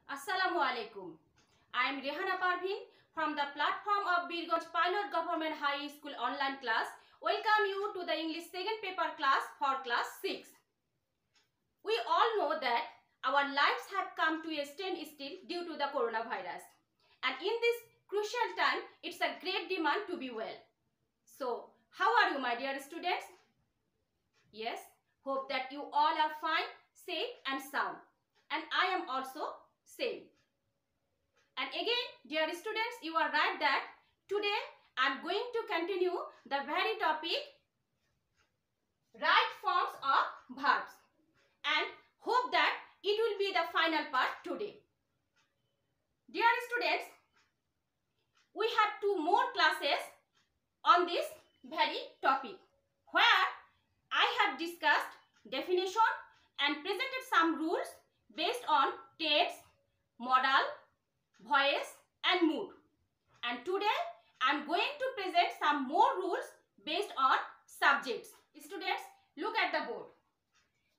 Assalamu alaikum. I am Rehana Parveen from the platform of Birganj Pilot Government High School online class. Welcome you to the English second paper class for class 6. We all know that our lives have come to a standstill due to the coronavirus. And in this crucial time, it's a great demand to be well. So, how are you, my dear students? Yes, hope that you all are fine, safe and sound. And I am also same. And again, dear students, you are right that today I am going to continue the very topic right forms of verbs, and hope that it will be the final part today. Dear students, we have 2 more classes on this very topic where I have discussed definition and presented some rules based on tense, modal, voice and mood. And today I am going to present some more rules based on subjects. Students, look at the board.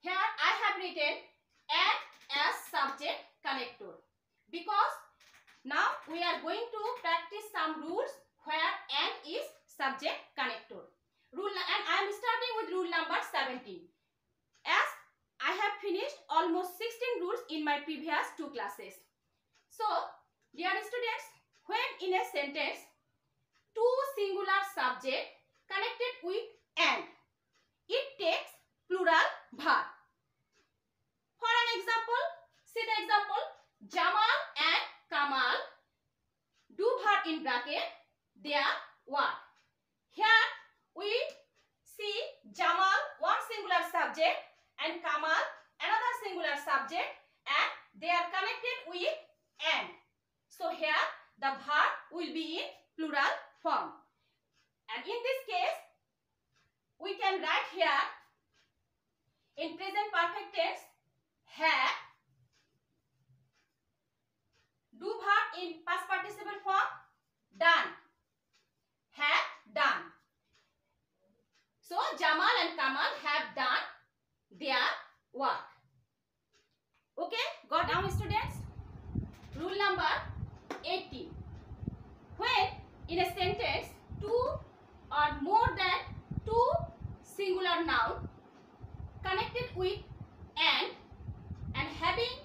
Here I have written and as subject connector, because now we are going to practice some rules where and is subject connector. And I am starting with rule number 17. As I have finished almost 16 rules in my previous 2 classes. So, dear students, when in a sentence, 2 singular subject connected with and, it takes plural verb. For an example, see the example, Jamal and Kamal do verb in bracket their work. Here we see Jamal, one singular subject, and Kamal, another singular subject, and they are connected with and. So here the verb will be in plural form. And in this case, we can write here in present perfect tense, have, do verb in past participle form, done, have done. So Jamal and Kamal have done their work. Okay, got now students? Rule number 18. When in a sentence 2 or more than 2 singular noun connected with and having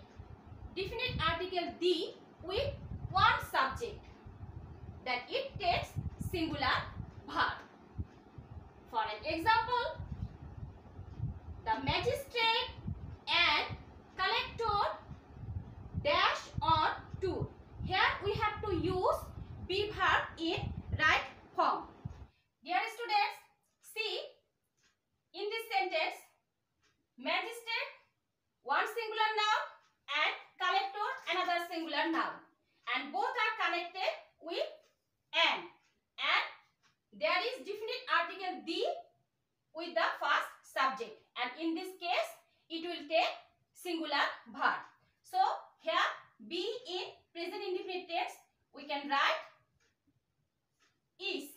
definite article the with one subject, then it takes singular verb. For an example, the magistrate and collector dash on tour. Here we have to use be verb in right form. Dear students, see in this sentence, magistrate one singular noun and collector another singular noun, and both are connected with and there is definite article the with the first subject, and in this case it will take singular verb. So here be in present indefinite tense we can write is.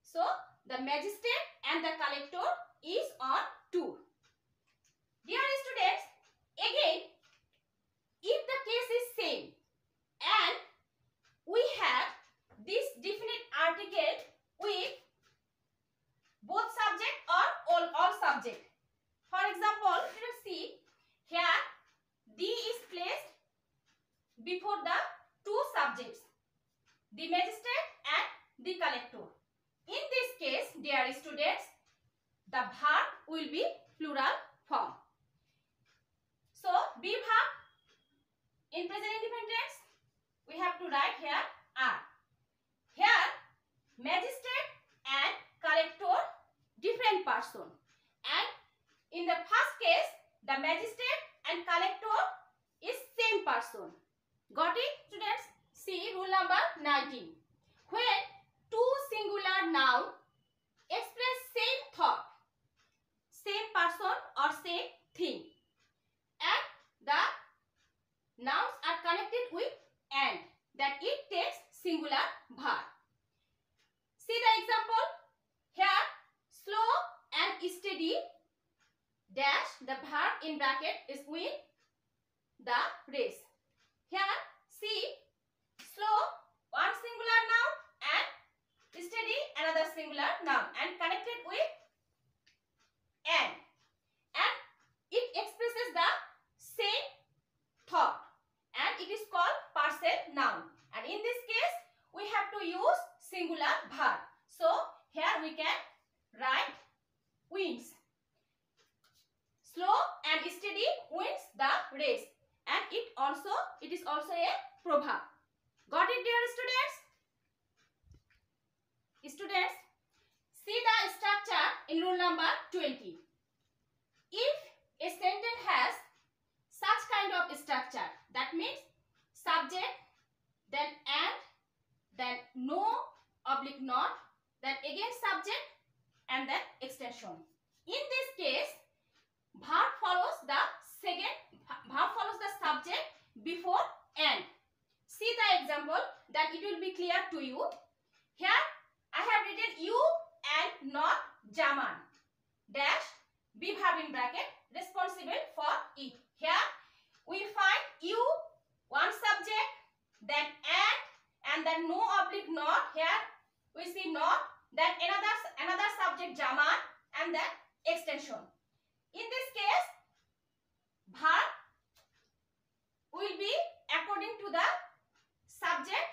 So the magistrate and the collector is on tour. Dear students, again if the case is same and we have this definite article with both subject or all subject. For example, let us see here the is placed before the 2 subjects, the magistrate and the collector. In this case, dear students, the verb will be plural form. So be verb in present indefinite tense we have to write here are. Here magistrate and collector different person, and in the first case the magistrate and collector is same person. Got it students? See rule number 19. When 2 singular noun express same thought, same person or same thing, and the nouns are connected with and, then it takes singular verb. See the example here, slow and steady dash the verb in bracket is win the race. Here see, slow one singular noun and steady another singular noun and connected with and it expresses the same thought and it is called partial noun, and in this case we have to use singular verb. So here we can write wins. Slow and steady wins the race, and it is also a proverb. Got it, dear students? Students, see the structure in rule number 20. If a sentence has such kind of structure, that means subject, then and, then no oblique not, then again subject, and then extension. In this case, verb follows the subject before and. See the example, then it will be clear to you. Here I have written you and not Jaman dash be verb in bracket responsible for it. Here we find you, one subject, then and then no oblique not. Here we see not, then another subject Jaman, and then extension. In this case, verb will be according to the subject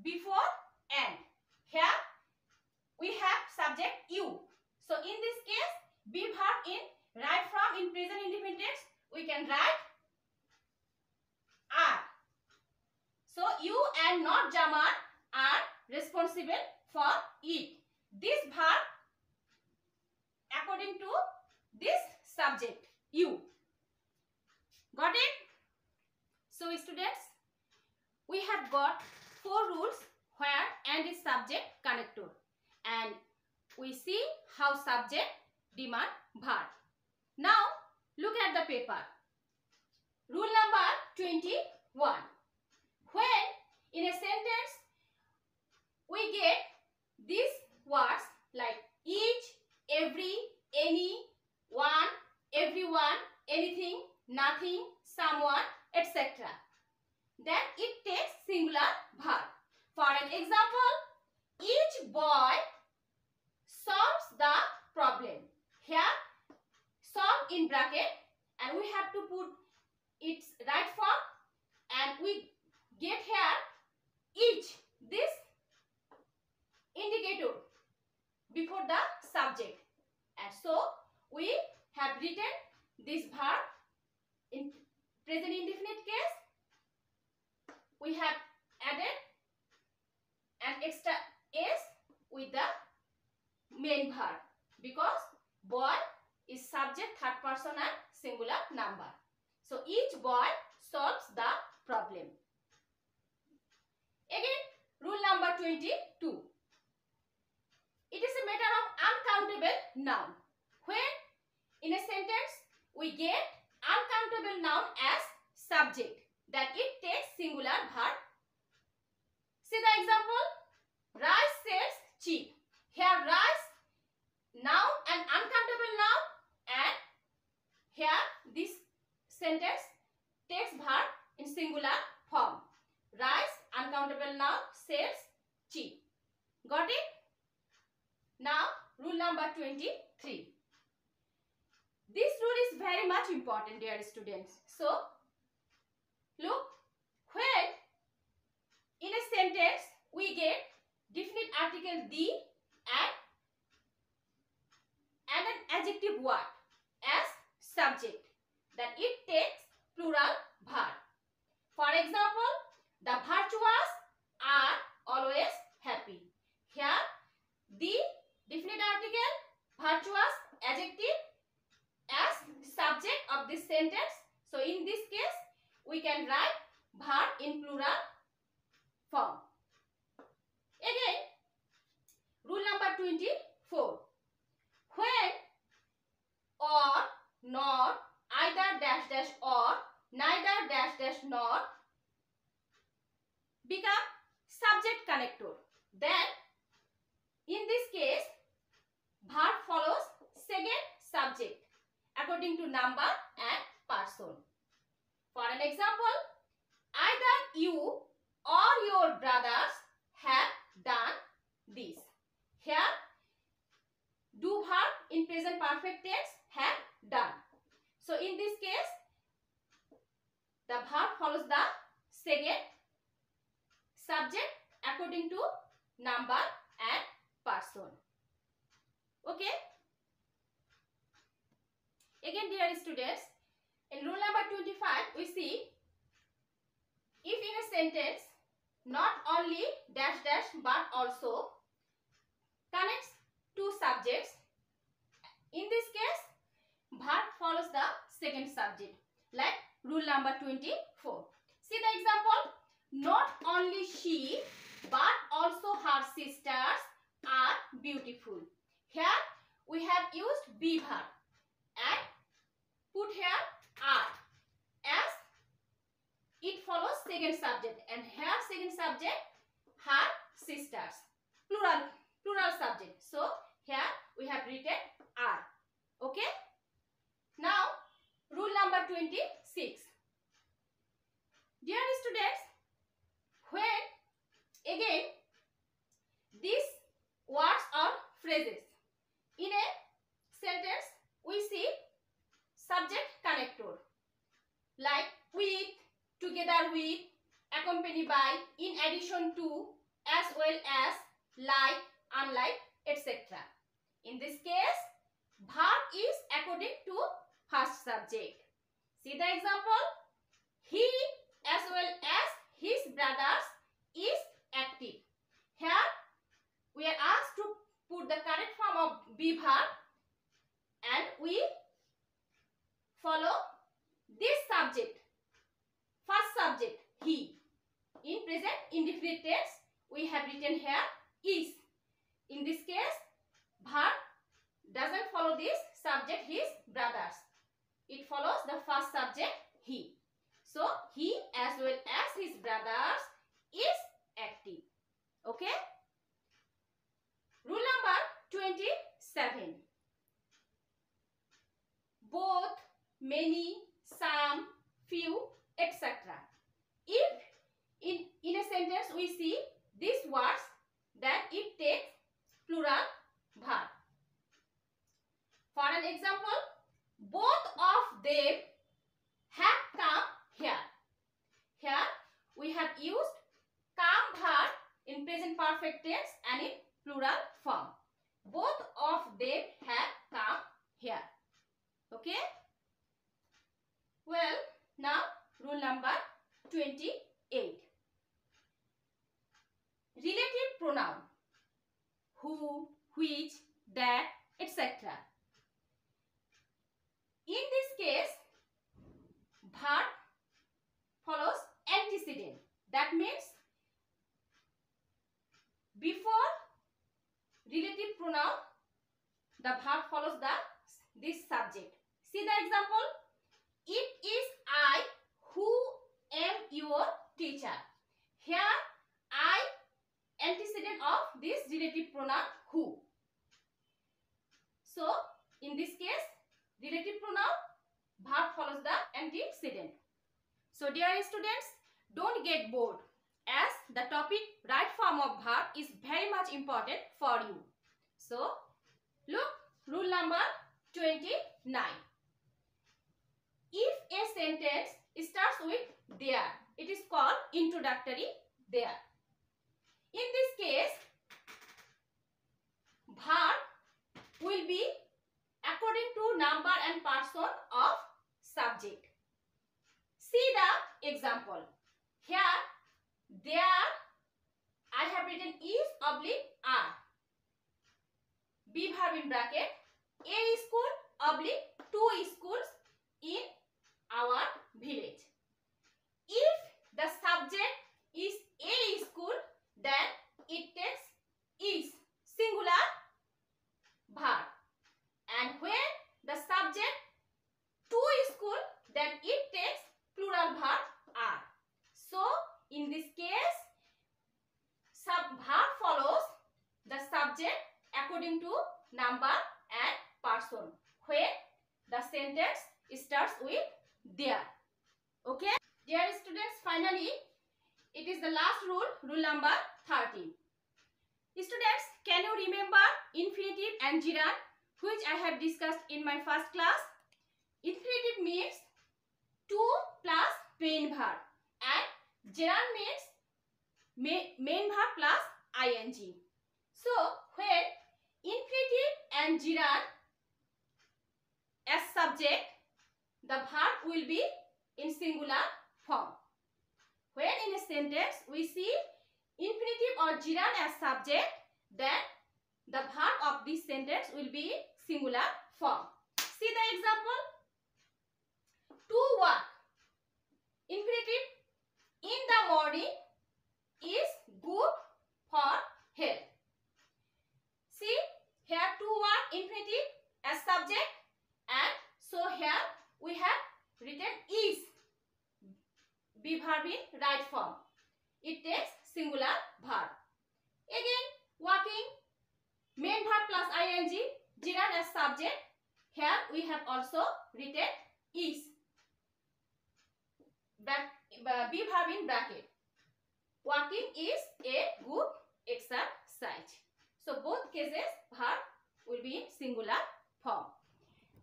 before and. Here we have subject you. So in this case, be verb in right from in present indefinite tense we can write are. So you and not Jaman are responsible for it. This verb according to this subject you. Got it? So students, we have got 4 rules where and is subject connector, and we see how subject demand verb. Now look at the paper. Rule number 21. When in a sentence we get these words like each, every, any, one, everyone, anything, nothing, someone, etc., then it takes singular verb. For an example, each boy solves the problem. Here solve in bracket, and we have to put its right form, and we get here each, this indicator before the subject, and so we have written this verb in present indefinite case. We have added an extra s with the main verb because boy is subject third person and singular number. So each boy solves the problem. Again, rule number 22. It is a matter of uncountable noun. When in a sentence we get uncountable noun as subject, that it takes singular verb. See the example. Rice sells cheap. Here rice, noun and uncountable noun, and here this sentence takes verb in singular form. Rice, uncountable noun, sells cheap. Got it? Now rule number 23. This rule is very much important, dear students. So look, when in a sentence we get definite article the and an adjective word as subject, then it takes plural verb. For example, the virtuous are always happy. Here the definite article virtuous adjective as subject of this sentence. So in this case we can write verb in plural form. Again, rule number 24. When or nor, either dash dash or, neither dash dash nor become subject connector, then in this case verb follows second subject according to number and person. For an example, either the verb follows the second subject according to number and person. Okay. Again, dear students, in rule number 25, we see if in a sentence not only dash dash but also connects two subjects, in this case verb follows the second subject, like rule number 24. See the example. Not only she but also her sisters are beautiful. Here we have used be verb and put here are as it follows second subject, and here second subject her sisters, plural subject. So here we have written are. Okay. Now rule number 26. Dear students, when again these words or phrases in a sentence we see subject connector like with, together with, accompanied by, in addition to, as well as, like, unlike, etc. In this case verb is according to first subject. See the example. He as well as his brothers is active. Here we are asked to put the correct form of be verb and we follow this subject, first subject he. In present indefinite tense we have written here is. In this case verb doesn't follow this subject his brothers. It follows the first subject he. So he as well as his brothers is active. Okay. Rule number 27. Both, many, some, few, etc. If in a sentence we see these words, then it takes plural verb. For an example, both of them have come here. Here we have used come verb in present perfect tense and in plural form. Both of them have come here. Okay. Well, now rule number 28. Relative pronoun who, which, that, etc. In this case verb follows antecedent. That means before relative pronoun the verb follows this subject. See the example. It is I who am your teacher. Here I antecedent of this relative pronoun who. So in this case relative pronoun verb follows the antecedent. So dear students, don't get bored as the topic right form of verb is very much important for you. So look, rule number 29. If a sentence starts with there, it is called introductory there. In this case verb will be according to number and person of subject. See the example. Here there I have written is oblique are. Be verb in bracket. A school oblique 2 schools in our village. If the subject is a school, then it takes is singular verb. And when the subject 2 school, then it takes plural verb are. So in this case verb follows the subject according to number and person when the sentence starts with there. Okay. Dear students, finally it is the last rule, rule number 30. Students, can you remember infinitive and gerund which I have discussed in my first class? Infinitive means 2 plus main verb, and gerund means main verb plus ing. So when infinitive and gerund as subject, the verb will be in singular form. When in a sentence we see infinitive or gerund as subject, then the verb of this sentence will be singular form. See the example. To work. Infinitive in the morning is good for health. See here, to work infinitive as subject, and so here we have written is be verb in right form. It takes singular verb. Again, working main verb plus ing, gerund as subject. Here we have also written is be verb in bracket. Walking is a good exercise. So both cases verb will be in singular form.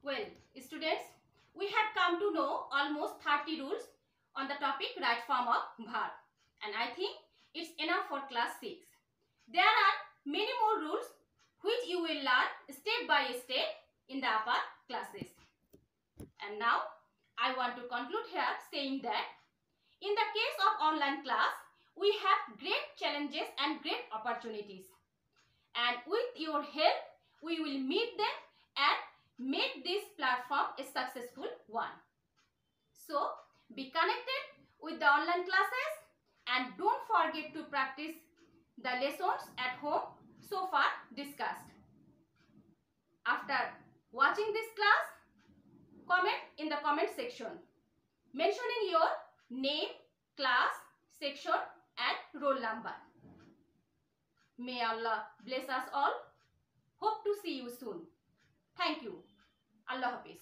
Well, students, we have come to know almost 30 rules on the topic right form of verb, and I think it's enough for class 6. There are many more rules which you will learn step by step in the upper classes. And now I want to conclude here saying that in the case of online class, we have great challenges and great opportunities, and with your help we will meet them and make this platform a successful one. So be connected with the online classes and don't forget to practice the lessons at home so far discussed. After watching this class, comment in the comment section mentioning your name, class, section and roll number. May Allah bless us all. Hope to see you soon. Thank you. Allah Hafiz.